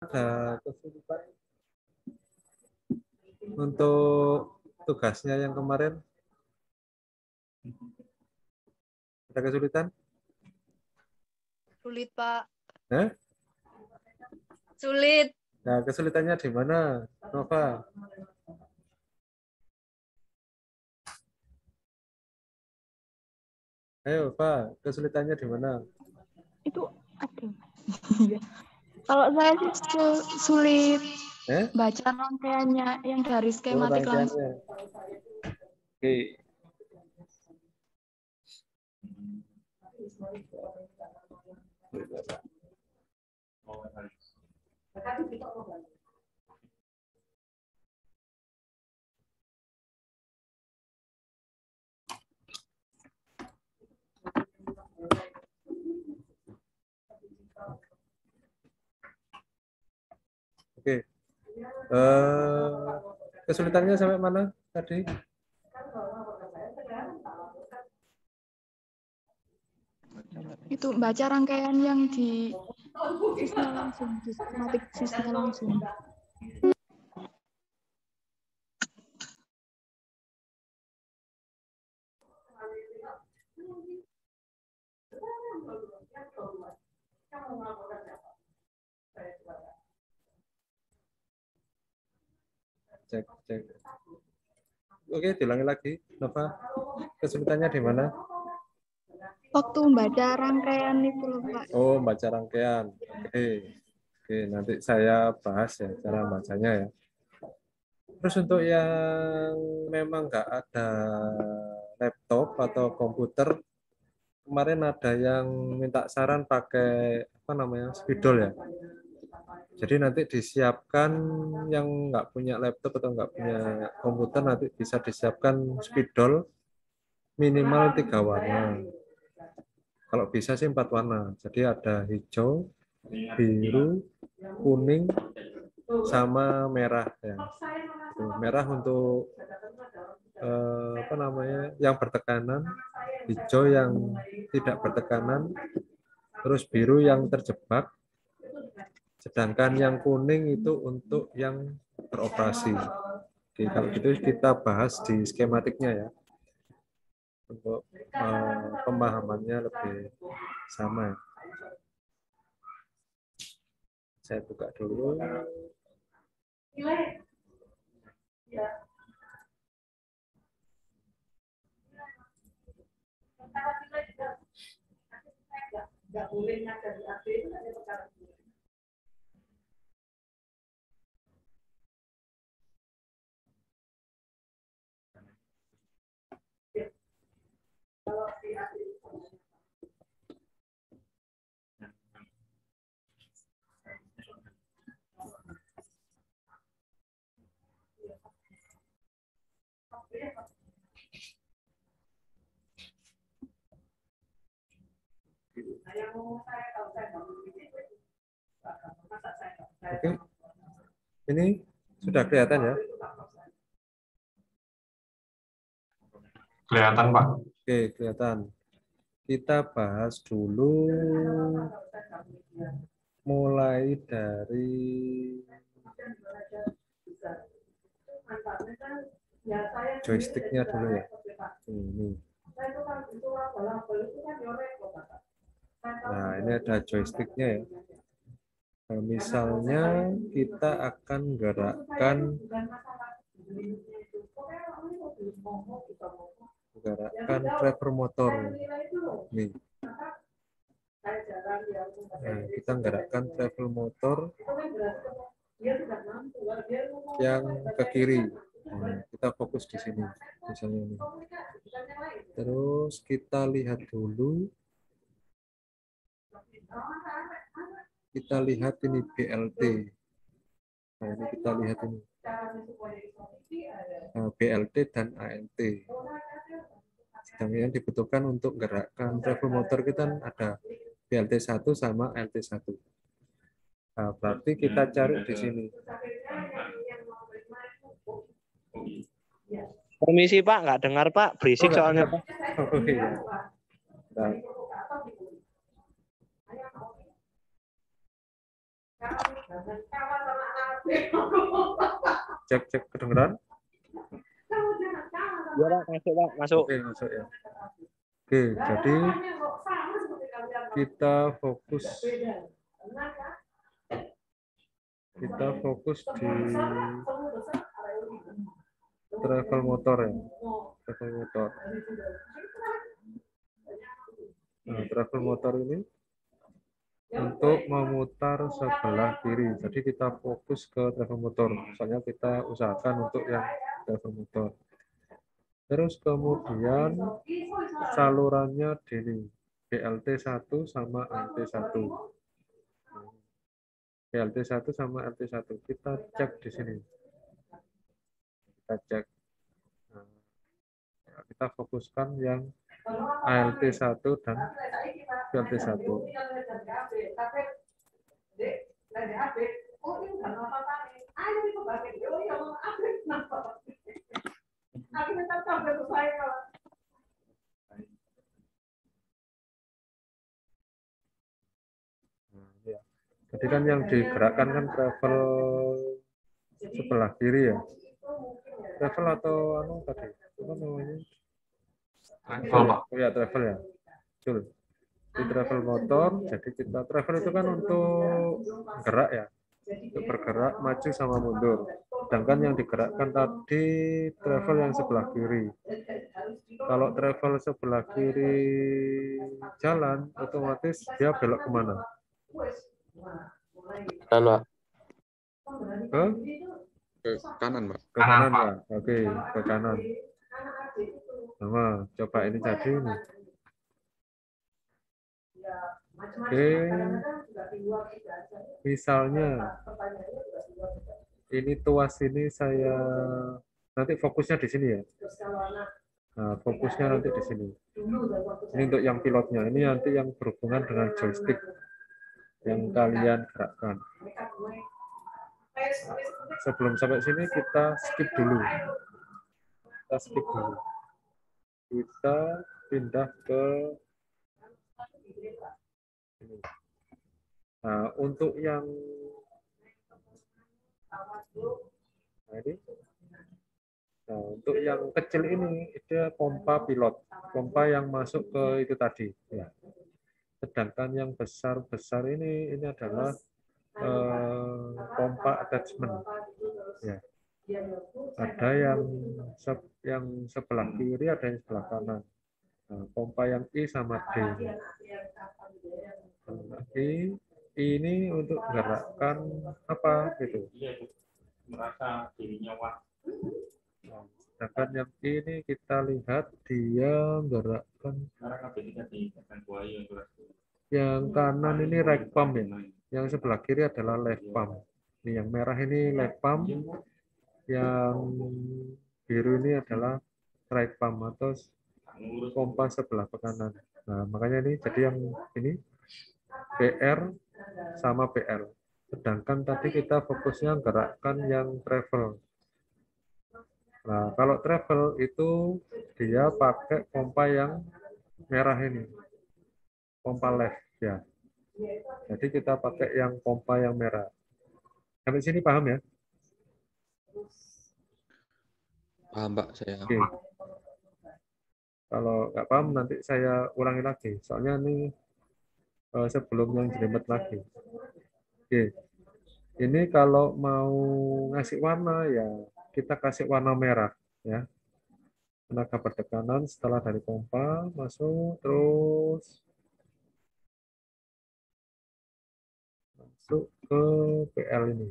Ada kesulitan untuk tugasnya yang kemarin? Ada kesulitan? Sulit, Pak. Hah? Sulit. Nah, kesulitannya di mana, Nova? Ayo, Pak, kesulitannya di mana? Itu aduh. Kalau saya sih sulit baca rangkaiannya yang dari skematik langsung. Oke. Oke. Kesulitannya sampai mana tadi? Itu baca rangkaian yang di sisnya langsung, di skematik sisnya langsung. Cek. Oke, diulangi lagi, Nova. Kesulitannya di mana? Waktu membaca rangkaian itu loh, Pak. Oh, baca rangkaian. Oke, nanti saya bahas ya cara bacanya ya. Terus untuk yang memang nggak ada laptop atau komputer, kemarin ada yang minta saran pakai apa namanya spidol ya. Jadi nanti disiapkan yang nggak punya laptop atau nggak punya komputer nanti bisa disiapkan spidol minimal 3 warna. Kalau bisa sih 4 warna. Jadi ada hijau, biru, kuning, sama merah ya. Merah untuk apa namanya yang bertekanan, hijau yang tidak bertekanan, terus biru yang terjebak, sedangkan yang kuning itu untuk yang beroperasi. Oke, kalau gitu kita bahas di skematiknya ya untuk pemahamannya lebih sama. Saya buka dulu. Oke, ini sudah kelihatan ya? Kelihatan, Pak. Oke, kelihatan. Kita bahas dulu mulai dari joysticknya dulu ya. Ini. Nah, ini ada joysticknya ya. Nah, misalnya kita akan gerakkan driver motor. Nih. Nah, kita gerakkan driver motor yang ke kiri. Nah, kita fokus di sini, misalnya ini. Terus kita lihat dulu. Kita lihat ini BLT. Nah, ini kita lihat ini. Nah, BLT dan ALT. Sedangkan yang dibutuhkan untuk gerakkan driver motor kita ada BLT 1 sama ALT 1. Nah, berarti kita cari di sini. Permisi Pak, nggak dengar Pak, berisik soalnya Pak. Oh, iya. Nah. Cek kedengeran? Ya Pak, masuk Pak, masuk. Oke, masuk ya. Oke, jadi kita fokus di travel motor ya. Travel motor. Nah, travel motor ini untuk memutar sebelah kiri. Jadi kita fokus ke travel motor. Misalnya kita usahakan untuk yang travel motor. Terus kemudian salurannya ini BLT1 sama LT1. BLT1 sama LT1 kita cek di sini. Kita cek. Nah, kita fokuskan yang ALT1 dan BLT1. Jadi kan yang digerakkan kan travel sebelah kiri ya. Travel atau anu tadi? Apa namanya? Travel, Pak. Oh ya, travel ya. Betul. Di travel motor, jadi kita travel itu kan untuk gerak ya. Untuk bergerak maju sama mundur. Sedangkan yang digerakkan tadi travel yang sebelah kiri. Kalau travel sebelah kiri jalan, otomatis dia belok kemana? Kan, Pak. Ke Kanan, Pak. ke kanan ya. Oke, ke kanan. Sama, coba ini tadi ini. Oke, misalnya ini tuas ini saya nanti fokusnya di sini ya. Nah, fokusnya nanti di sini. Ini untuk yang pilotnya. Ini nanti yang berhubungan dengan joystick yang kalian gerakkan. Sebelum sampai sini kita skip dulu. Kita skip dulu. Kita pindah ke ini. Nah, untuk yang untuk yang kecil ini dia pompa pilot, pompa yang masuk ke itu tadi. Ya. Sedangkan yang besar ini adalah pompa attachment. Ya. Ada yang sebelah kiri, ada yang sebelah kanan. Nah, pompa yang I sama D. I ini untuk gerakan apa gitu. Merasa dirinya wah. Sedangkan yang ini kita lihat dia gerakan yang kanan ini right pump ya. Yang sebelah kiri adalah left pump. Ini yang merah ini left pump, yang biru ini adalah right pump atau pompa sebelah kanan. Nah, makanya ini jadi yang ini BR sama BL. Sedangkan tadi kita fokusnya gerakan yang travel. Nah, kalau travel itu dia pakai pompa yang merah ini. Pompa left ya. Jadi kita pakai yang pompa yang merah. Sampai sini paham ya? Paham, Pak, saya. Oke. Kalau nggak paham nanti saya ulangi lagi. Soalnya ini sebelum yang jelimet lagi. Oke. Ini kalau mau ngasih warna ya kita kasih warna merah ya. Tenaga bertekanan setelah dari pompa masuk terus masuk ke PL ini.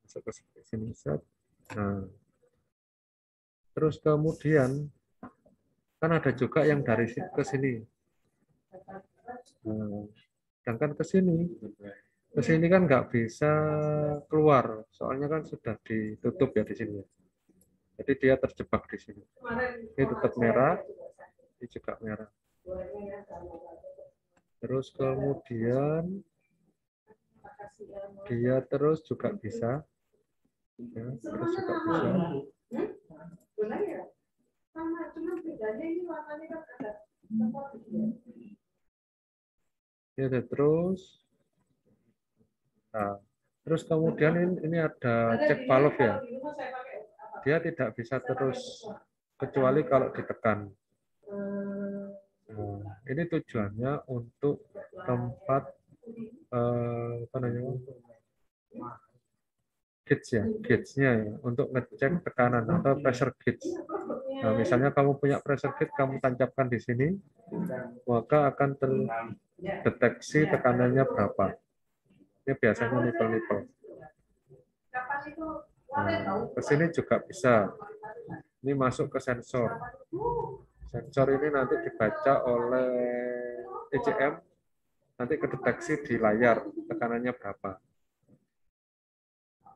Masuk ke sini set. Nah. Terus kemudian kan ada juga yang dari ke sini. Nah, sedangkan ke sini kan nggak bisa keluar, soalnya kan sudah ditutup ya di sini. Jadi dia terjebak di sini. Ini tetap merah, ini juga merah. Terus kemudian dia terus juga bisa, ya, terus juga bisa. Gitu terus. Nah, terus kemudian ini ada cek valve ya. Dia tidak bisa terus kecuali kalau ditekan. Nah, ini tujuannya untuk tempat apa namanya? Gauge ya, gauge-nya ya, untuk ngecek tekanan atau pressure gauge. Nah, misalnya kamu punya pressure gauge, kamu tancapkan di sini, maka akan terdeteksi tekanannya berapa. Ini biasanya nipel-nipel. Nah, ke sini juga bisa. Ini masuk ke sensor. Sensor ini nanti dibaca oleh ECM, nanti kedeteksi di layar tekanannya berapa.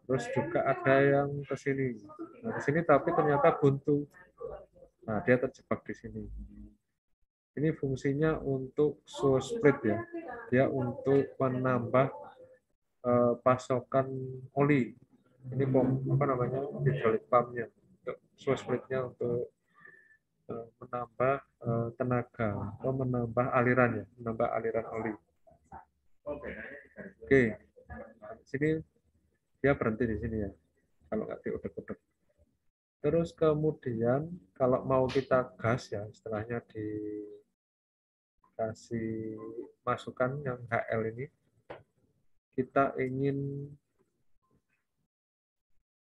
Terus juga ada yang ke sini. Nah, ke sini tapi ternyata buntu. Nah, dia terjebak di sini. Ini fungsinya untuk source split ya. Dia untuk menambah pasokan oli. Ini apa namanya? Hydraulic pump-nya. Untuk source split-nya untuk menambah tenaga atau menambah aliran ya, menambah aliran oli. Oke. Di sini dia berhenti di sini ya. Kalau nggak diudek-udek. Terus kemudian kalau mau kita gas ya, istilahnya dikasih masukan yang HL ini, kita ingin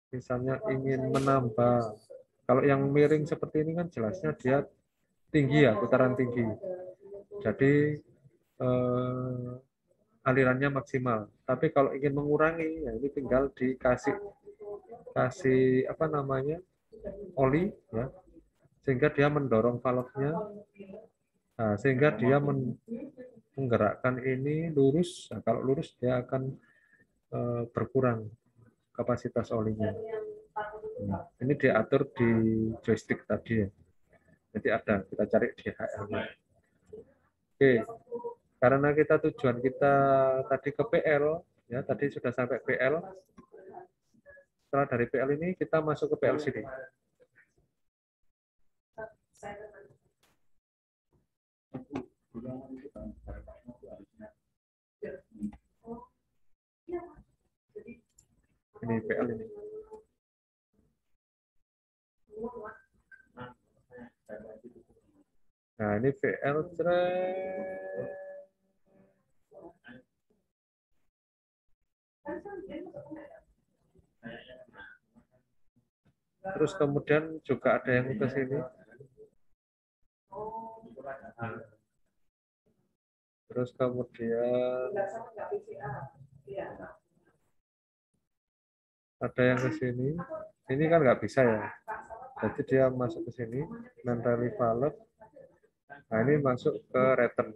misalnya ingin menambah, kalau yang miring seperti ini kan jelasnya dia tinggi ya, putaran tinggi. Jadi alirannya maksimal. Tapi kalau ingin mengurangi, ya ini tinggal kasih apa namanya oli ya, sehingga dia mendorong valve-nya, nah, sehingga dia menggerakkan ini lurus. Nah, kalau lurus dia akan berkurang kapasitas olinya. Nah, ini diatur di joystick tadi ya. Jadi ada, kita cari di HL-nya. Oke, karena tujuan kita tadi ke PL, ya tadi sudah sampai PL. Setelah dari PL ini kita masuk ke PL sini. Ini PL ini. Nah, ini PL. Terus kemudian juga ada yang ke sini. Terus kemudian ada yang ke sini. Ini kan nggak bisa ya. Jadi dia masuk ke sini, non-rally valve. Nah, ini masuk ke return.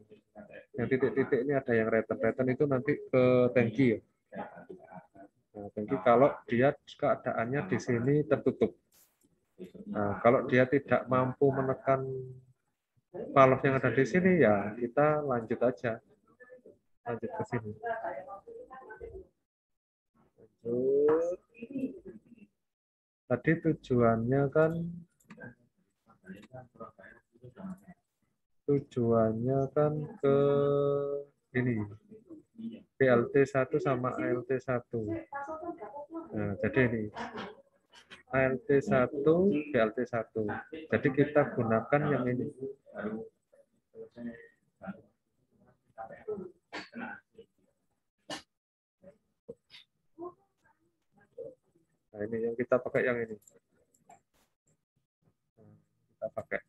Yang titik-titik ini ada yang return. Return itu nanti ke tangki ya. Nah, tangki kalau dia keadaannya di sini tertutup. Nah, kalau dia tidak mampu menekan valve yang ada di sini, ya kita lanjut aja. Lanjut ke sini. Lanjut. Tadi tujuannya kan ke ini. BLT1 sama ALT1. Nah, jadi ini ALT1, BLT1. Jadi kita gunakan yang ini. Nah, ini yang kita pakai yang ini. Nah, kita pakai.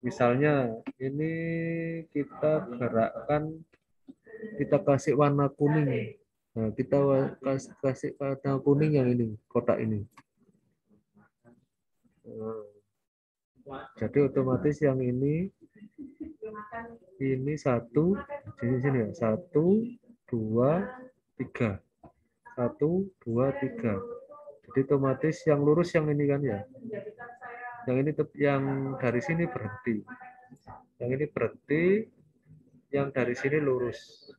Misalnya ini kita gerakkan, kita kasih warna kuning. Nah, kita kasih warna kuning yang ini, kotak ini. Nah, jadi otomatis yang ini satu di sini ya, 1, 2, 3, 1, 2, 3. Jadi otomatis yang lurus yang ini kan ya. Yang ini yang dari sini berhenti. Yang ini berhenti, yang dari sini lurus.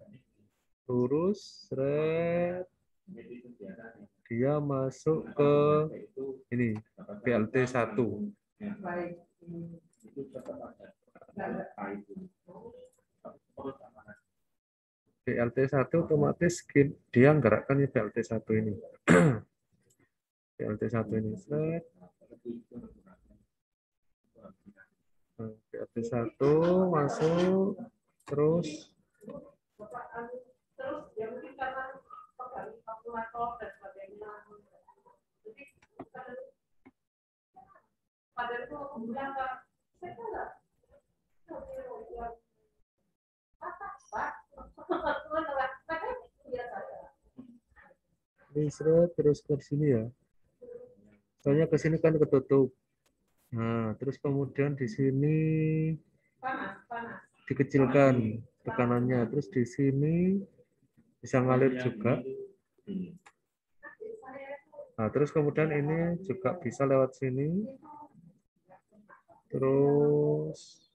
Lurus, seret. Dia masuk ke ini, BLT1. BLT1 otomatis dia menggerakkan BLT1 ini. BLT1 ini. Set. BLT1 masuk. Terus. Ini terus ke sini ya. Soalnya ke sini kan ketutup. Nah, terus kemudian di sini dikecilkan tekanannya. Terus di sini bisa ngalir juga. Nah, terus kemudian ini juga bisa lewat sini. Terus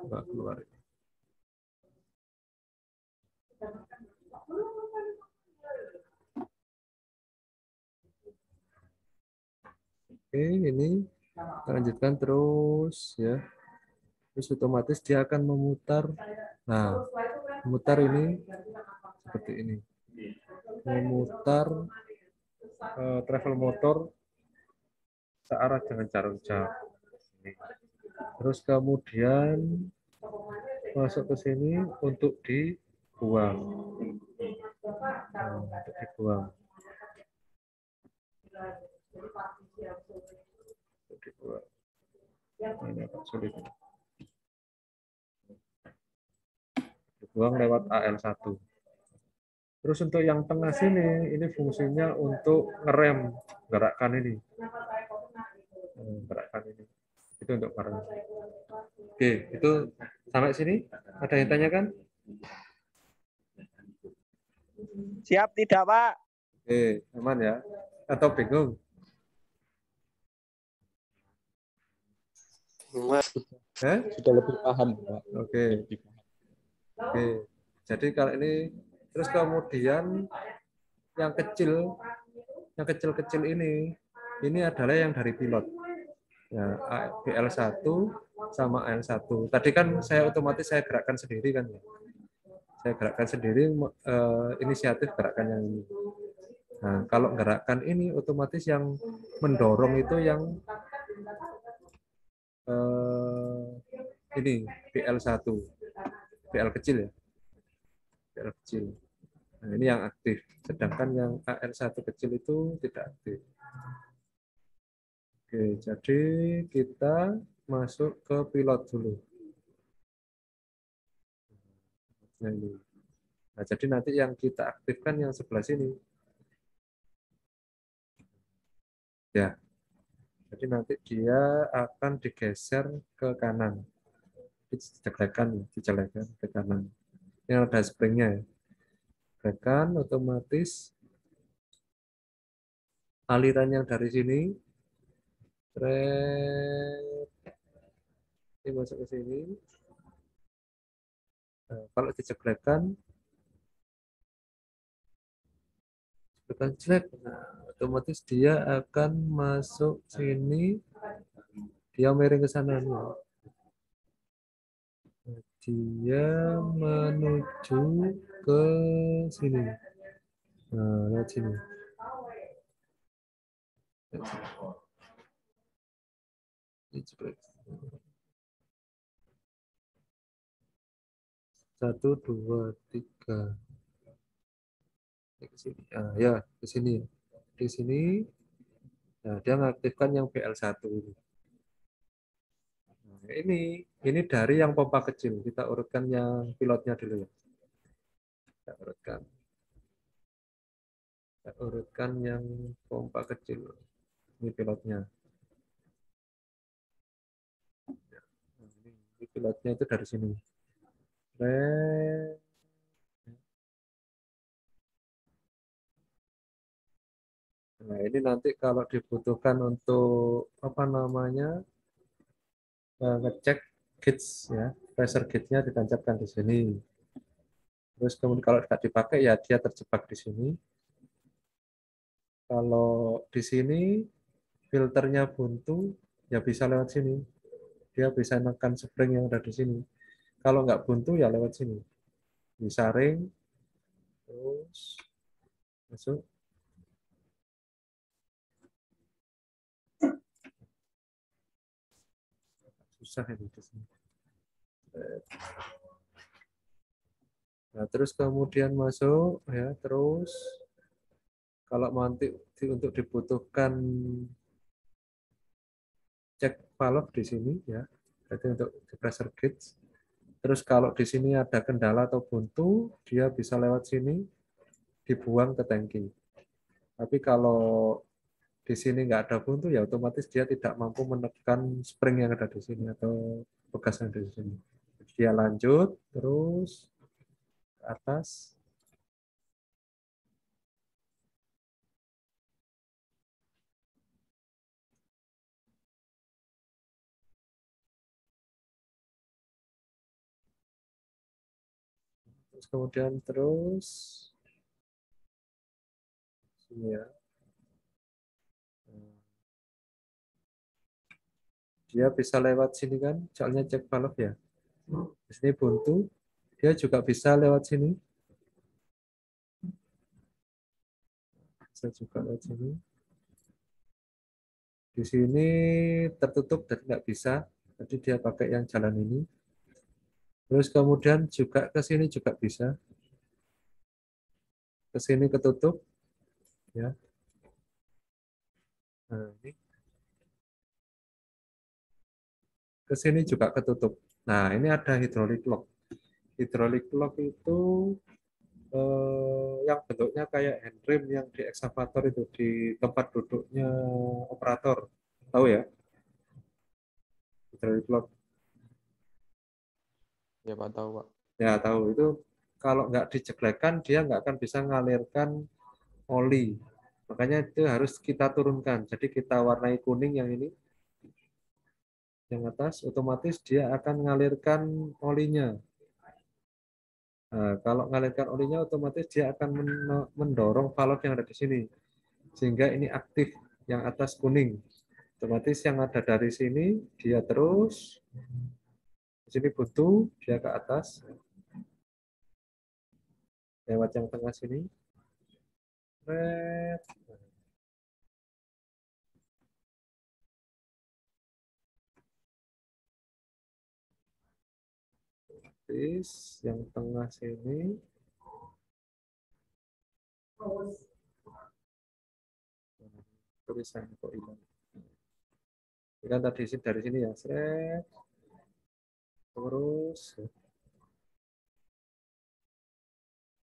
nggak keluar. Oke, ini kita lanjutkan terus ya. Terus otomatis dia akan memutar. Nah, memutar ini seperti ini. Memutar travel motor searah dengan jarum jam. Terus kemudian masuk ke sini untuk dibuang. Nah, untuk dibuang. Ini agak sulit. Dibuang lewat AL1. Terus untuk yang tengah sini, ini fungsinya untuk ngerem gerakan ini. Gerakan ini. Itu untuk ngerem. Oke, itu sampai sini. Ada yang tanyakan? Siap tidak, Pak? Oke, aman ya? Atau bingung? Sudah lebih paham, Pak. Oke. Oke. Jadi kalau ini terus kemudian yang kecil-kecil ini adalah yang dari pilot. Ya, BL1 sama AL1. Tadi kan saya gerakkan sendiri kan ya. Saya gerakkan sendiri inisiatif gerakan yang ini. Nah, kalau gerakan ini otomatis yang mendorong itu yang ini BL1. BL kecil ya. BL kecil. Nah, ini yang aktif. Sedangkan yang AL1 kecil itu tidak aktif. Oke, jadi kita masuk ke pilot dulu. Nah, jadi nanti yang kita aktifkan yang sebelah sini. Ya. Jadi nanti dia akan digeser ke kanan. Dijelekan ke kanan. Yang ada springnya ya. Gerakan otomatis aliran yang dari sini ini masuk ke sini. Nah, kalau dijeglekan jelek, nah, otomatis dia akan masuk sini, dia miring ke sana nih. Dia menuju ke sini. Nah, lihat sini. Satu, dua, tiga. Ke sini. Nah, ya, ke sini. Di sini. Nah, dia mengaktifkan yang BL1 ini. Nah, ini dari yang pompa kecil. Kita urutkan yang pilotnya dulu ya. Kita urutkan yang pompa kecil. Ini pilotnya. Ini pilotnya itu dari sini. Nah, ini nanti kalau dibutuhkan untuk apa namanya ngecek gauge ya, pressure gauge-nya ditancapkan di sini. Terus kemudian kalau tidak dipakai ya dia terjebak di sini. Kalau di sini filternya buntu ya bisa lewat sini. Dia bisa menekan spring yang ada di sini. Kalau nggak buntu ya lewat sini. Disaring terus masuk. Susah ini di sini. Nah, terus kemudian masuk ya, terus kalau nanti untuk dibutuhkan cek valve di sini ya, berarti untuk pressure gauge. Terus kalau di sini ada kendala atau buntu, dia bisa lewat sini dibuang ke tangki. Tapi kalau di sini nggak ada buntu ya otomatis dia tidak mampu menekan spring yang ada di sini atau bekas yang ada di sini. Dia lanjut terus ke atas. Terus kemudian terus sini ya. Dia bisa lewat sini kan, soalnya cek valve ya. Di sini buntu, dia juga bisa lewat sini. Bisa juga lewat sini. Di sini tertutup dan nggak bisa, jadi dia pakai yang jalan ini. Terus kemudian juga ke sini juga bisa. Ke sini ketutup, ya. Nah, ini. Ke sini juga ketutup. Nah, ini ada hydraulic lock. Hydraulic lock itu yang bentuknya kayak handrail yang di ekskavator itu di tempat duduknya operator. Tahu ya? Hydraulic lock. Ya Pak, tahu Pak. Ya, tahu itu kalau nggak dijeglekan dia nggak akan bisa mengalirkan oli. Makanya itu harus kita turunkan. Jadi kita warnai kuning yang ini, yang atas, otomatis dia akan mengalirkan olinya. Nah, kalau mengalirkan olinya, otomatis dia akan mendorong valve yang ada di sini. Sehingga ini aktif, yang atas kuning. Otomatis yang ada dari sini, dia terus, di sini buntu, dia ke atas. Lewat yang tengah sini. Red. Terus yang tengah sini. Tulisan kok hilang. Ini kan tadi dari sini ya, seret. Terus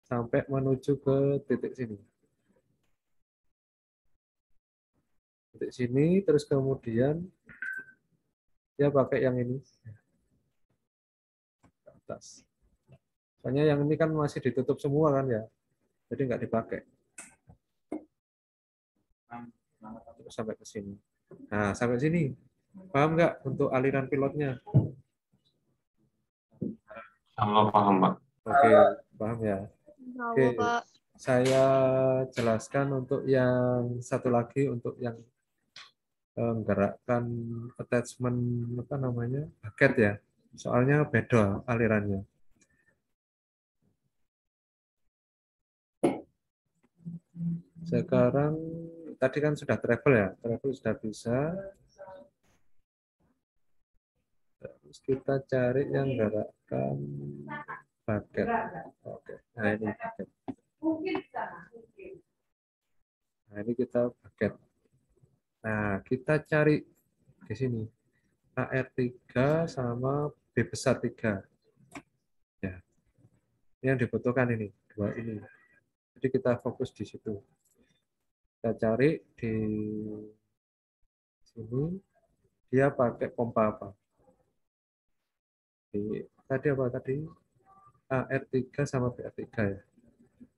sampai menuju ke titik sini. Titik sini, terus kemudian dia pakai yang ini ke atas. Soalnya yang ini kan masih ditutup semua kan ya, jadi nggak dipakai. Terus sampai ke sini. Nah, sampai sini. Paham nggak untuk aliran pilotnya? Paham, Pak. Oke, paham ya. Tahu, Oke, Pak. saya jelaskan untuk yang satu lagi, untuk yang menggerakkan attachment apa namanya bucket ya. Soalnya beda alirannya. Sekarang tadi kan sudah travel ya, travel sudah bisa. Terus kita cari yang gerakan bucket. Oke, nah ini bucket. Nah ini kita bucket. Nah kita cari di sini AR3 sama B besar 3. Ya, ini yang dibutuhkan ini, dua ini. Jadi kita fokus di situ. Kita cari di sini dia pakai pompa apa. Tadi apa tadi? AR3 sama BR3 ya.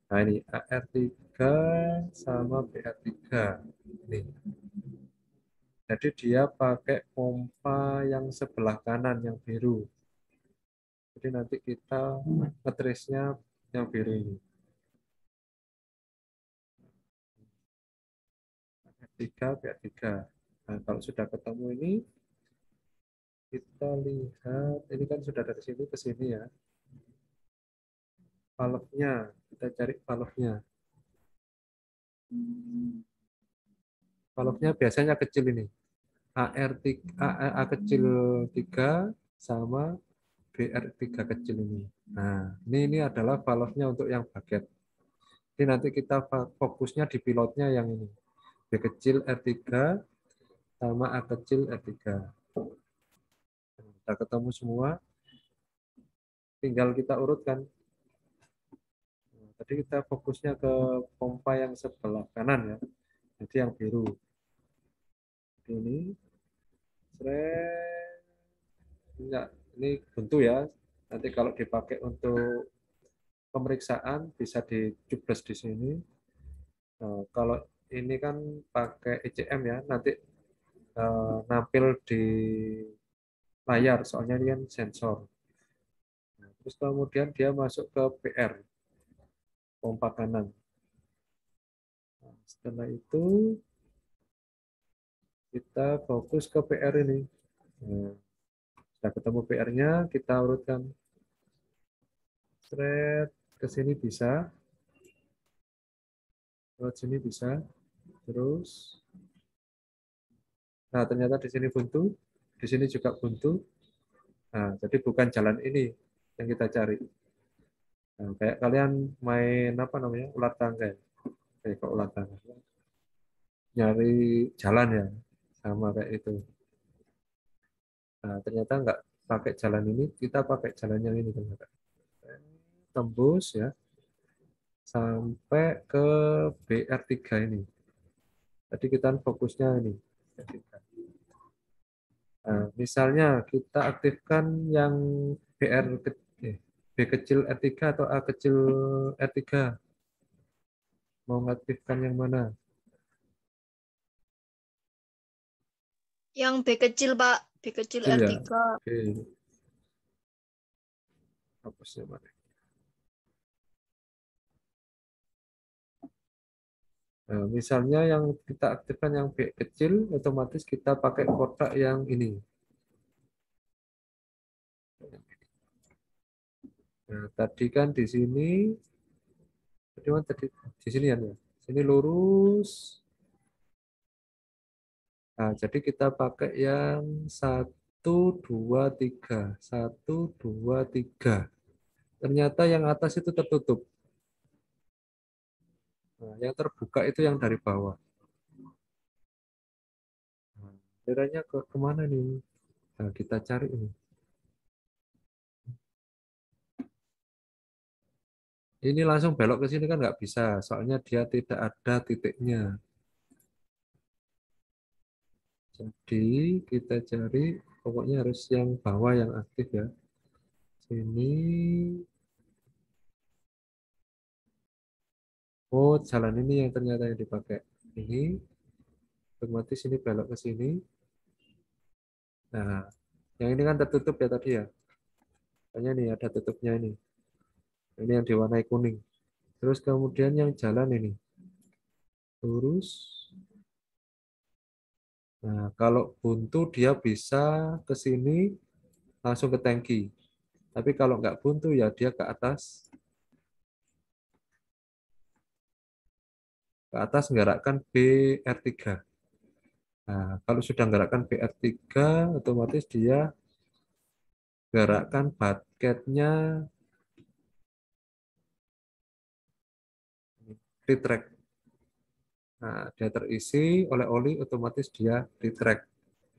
Nah ini AR3 sama BR3. Ini. Jadi dia pakai pompa yang sebelah kanan yang biru. Jadi nanti kita ngetrace-nya yang biru ini. PR3, PR3. Nah, kalau sudah ketemu ini, kita lihat, ini kan sudah dari sini ke sini ya. Valve-nya, kita cari valve-nya. Valve-nya biasanya kecil ini. A kecil 3 sama BR3 kecil ini. Nah, ini adalah valve-nya untuk yang bucket. Jadi nanti kita fokusnya di pilotnya yang ini. B kecil R3 sama A kecil R3. Kita ketemu semua, tinggal kita urutkan. Tadi kita fokusnya ke pompa yang sebelah kanan ya. Jadi yang biru. Ini, enggak, ini buntu ya. Nanti kalau dipakai untuk pemeriksaan bisa dicubes di sini. Nah, kalau ini kan pakai ECM ya, nanti nampil di layar, soalnya ini kan sensor. Nah, terus kemudian dia masuk ke PR, pompa kanan. Nah, setelah itu kita fokus ke PR ini. Nah, sudah ketemu PR-nya, kita urutkan. Thread ke sini bisa, lewat sini bisa, terus. Nah, ternyata di sini buntu, di sini juga buntu. Nah, jadi bukan jalan ini yang kita cari. Nah, kayak kalian main apa namanya, ular tangga, kayak ular tangga, nyari jalan ya, sama kayak itu. Nah, ternyata nggak pakai jalan ini, kita pakai jalan yang ini ternyata. Tembus ya, sampai ke BR3 ini. Tadi kita fokusnya ini. Nah, misalnya kita aktifkan yang B kecil R3 atau A kecil R3. Mau mengaktifkan yang mana? Yang B kecil, Pak. B kecil Kecil ya? R3. Oke. Hapusnya mana? Nah, misalnya yang kita aktifkan yang B kecil, otomatis kita pakai kotak yang ini. Nah, tadi kan di sini, di sini ya, sini lurus. Nah, jadi kita pakai yang 1, 2, 3. 1, 2, 3. Ternyata yang atas itu tertutup. Nah, yang terbuka itu yang dari bawah. Nah, kiranya ke kemana nih? Nah, kita cari ini. Ini langsung belok ke sini kan nggak bisa, soalnya dia tidak ada titiknya. Jadi kita cari, pokoknya harus yang bawah yang aktif ya. Sini. Oh, jalan ini yang ternyata yang dipakai. Ini, otomatis ini belok ke sini. Nah, yang ini kan tertutup ya tadi ya. Makanya nih ada tutupnya ini. Ini yang diwarnai kuning. Terus kemudian yang jalan ini. Lurus. Nah, kalau buntu dia bisa ke sini langsung ke tangki. Tapi kalau nggak buntu ya dia ke atas. Ke atas menggerakkan BR3. Nah, kalau sudah menggerakkan BR3, otomatis dia gerakkan bucketnya retract. Nah, dia terisi oleh oli, otomatis dia retract.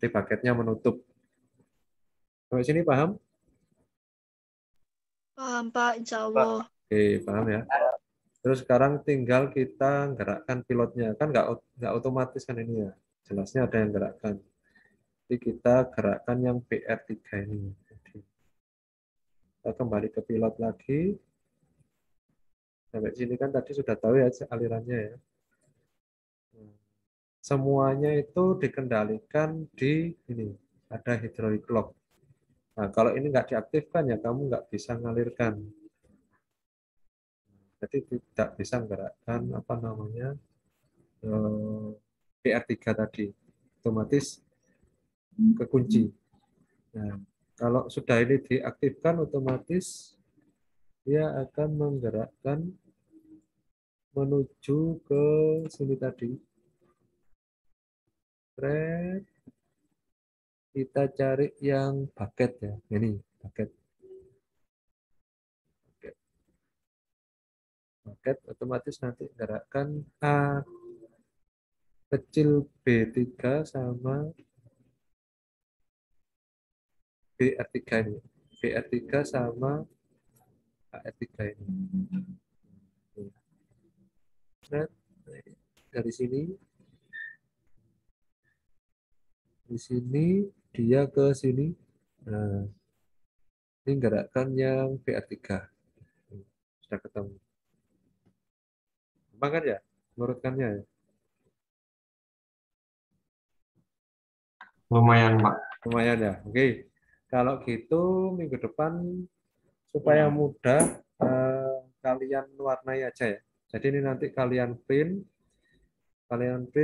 Jadi bucketnya menutup. Sampai sini paham? Paham, Pak. Insya Allah. Oke, paham ya. Terus sekarang tinggal kita gerakkan pilotnya. Kan nggak otomatis kan ini ya. Jelasnya ada yang gerakkan. Jadi kita gerakkan yang BR3 ini. Kita kembali ke pilot lagi. Sampai sini kan tadi sudah tahu ya alirannya ya. semuanya itu dikendalikan di ini, ada hydraulic lock. Nah, kalau ini nggak diaktifkan ya kamu nggak bisa ngalirkan. Jadi tidak bisa menggerakkan apa namanya PR3 tadi, otomatis kekunci. Nah, kalau sudah ini diaktifkan, otomatis dia akan menggerakkan menuju ke sini tadi. Thread. Kita cari yang bucket ya. Ini bucket. Bucket otomatis nanti gerakkan A kecil B3 sama BR3 ini. BR3 sama AR3 ini. Nah, dari sini di sini dia ke sini. Nah, ini gerakan yang BR3. Sudah ketemu. Gampang kan ya? Menurutkannya ya? Lumayan, Pak. Lumayan ya. Oke. Kalau gitu minggu depan supaya mudah kalian warnai aja ya. Jadi ini nanti kalian print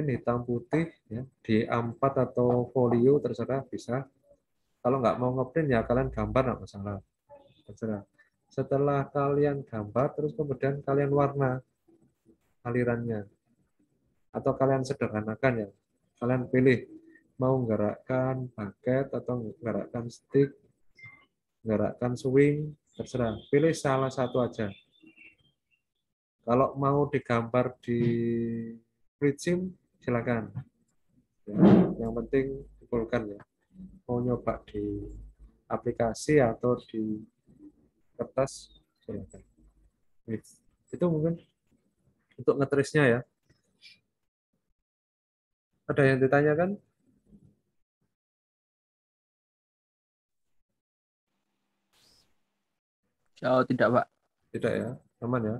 hitam putih ya, di A4 atau folio terserah bisa. Kalau nggak mau ngeprint ya kalian gambar nggak masalah. Terserah. Setelah kalian gambar terus kemudian kalian warna alirannya. Atau kalian sederhanakan ya. Kalian pilih mau menggerakkan bucket atau menggerakkan stick, menggerakkan swing, terserah. Pilih salah satu aja. Kalau mau digambar di Prism, silakan. Ya, yang penting kumpulkan ya. Mau nyoba di aplikasi atau di kertas, silakan. Itu mungkin untuk ngetrisnya ya. Ada yang ditanyakan? Oh, tidak, Pak. Tidak ya, aman ya.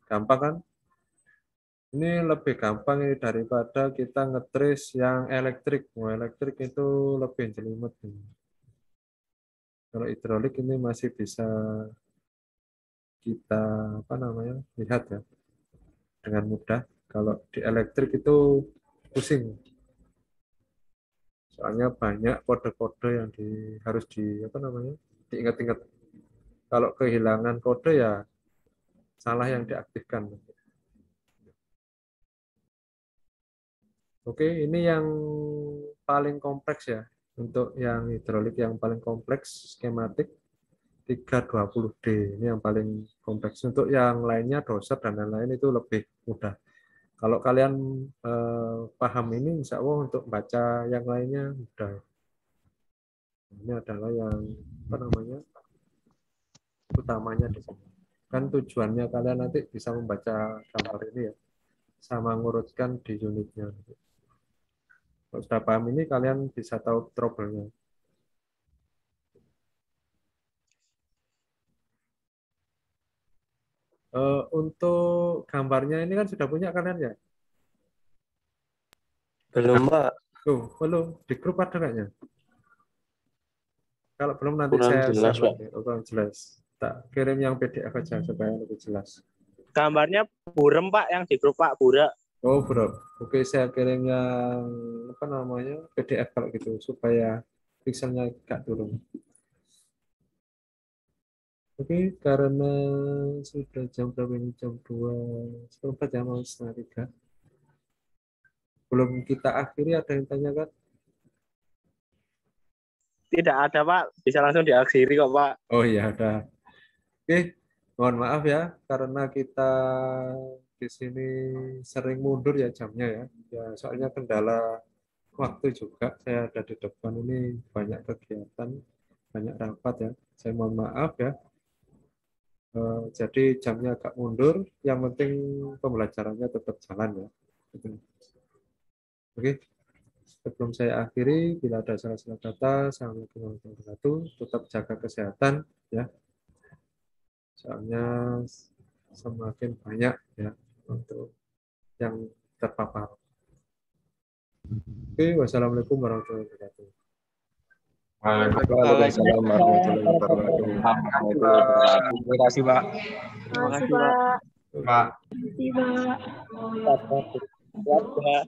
Gampang kan? Ini lebih gampang ini daripada kita ngetris yang elektrik. Mau elektrik itu lebih jelimet. Kalau hidrolik ini masih bisa kita apa namanya lihat ya dengan mudah. Kalau di elektrik itu pusing. Soalnya banyak kode-kode yang harus apa namanya diingat-ingat. Kalau kehilangan kode ya salah yang diaktifkan. Oke, ini yang paling kompleks ya. Untuk yang hidrolik yang paling kompleks skematik 320D. Ini yang paling kompleks. Untuk yang lainnya doser dan lain-lain itu lebih mudah. Kalau kalian paham ini, insya Allah untuk baca yang lainnya mudah. Ini adalah yang apa namanya utamanya di sini. Kan tujuannya kalian nanti bisa membaca gambar ini ya, sama ngurutkan di unitnya. Kalau sudah paham ini, kalian bisa tahu trouble-nya. Untuk gambarnya ini kan sudah punya kalian ya? Belum, Pak. Belum. Di grup ada kayaknya? Kalau belum nanti Kurang saya jelas, share Pak. lagi. Kurang jelas. Tak kirim yang PDF aja supaya lebih jelas. Gambarnya burem, Pak, yang di grup Pak Bura. Oh, bro. Oke, saya kirim yang apa namanya PDF kalau gitu supaya pixelnya gak turun. Oke, karena sudah jam berapa ini? Jam 2, seperempat ya, mau setengah 3. Belum kita akhiri, ada yang tanyakan? Tidak ada, Pak. Bisa langsung diakhiri kok, Pak. Oh iya, ada. Oke, mohon maaf ya, karena kita di sini sering mundur ya jamnya ya. Ya, soalnya kendala waktu juga. Saya ada di depan ini banyak kegiatan, banyak rapat ya. Saya mohon maaf ya. Jadi jamnya agak mundur. Yang penting pembelajarannya tetap jalan ya. Oke, sebelum saya akhiri, bila ada salah-salah kata, assalamualaikum warahmatullahi wabarakatuh. Tetap jaga kesehatan ya. Soalnya semakin banyak ya untuk yang terpapar. Oke, wassalamualaikum warahmatullahi wabarakatuh. Waalaikumsalam warahmatullahi wabarakatuh. Terima kasih, Pak. Terima kasih, Pak. Pak. Terima kasih, Pak. Pak.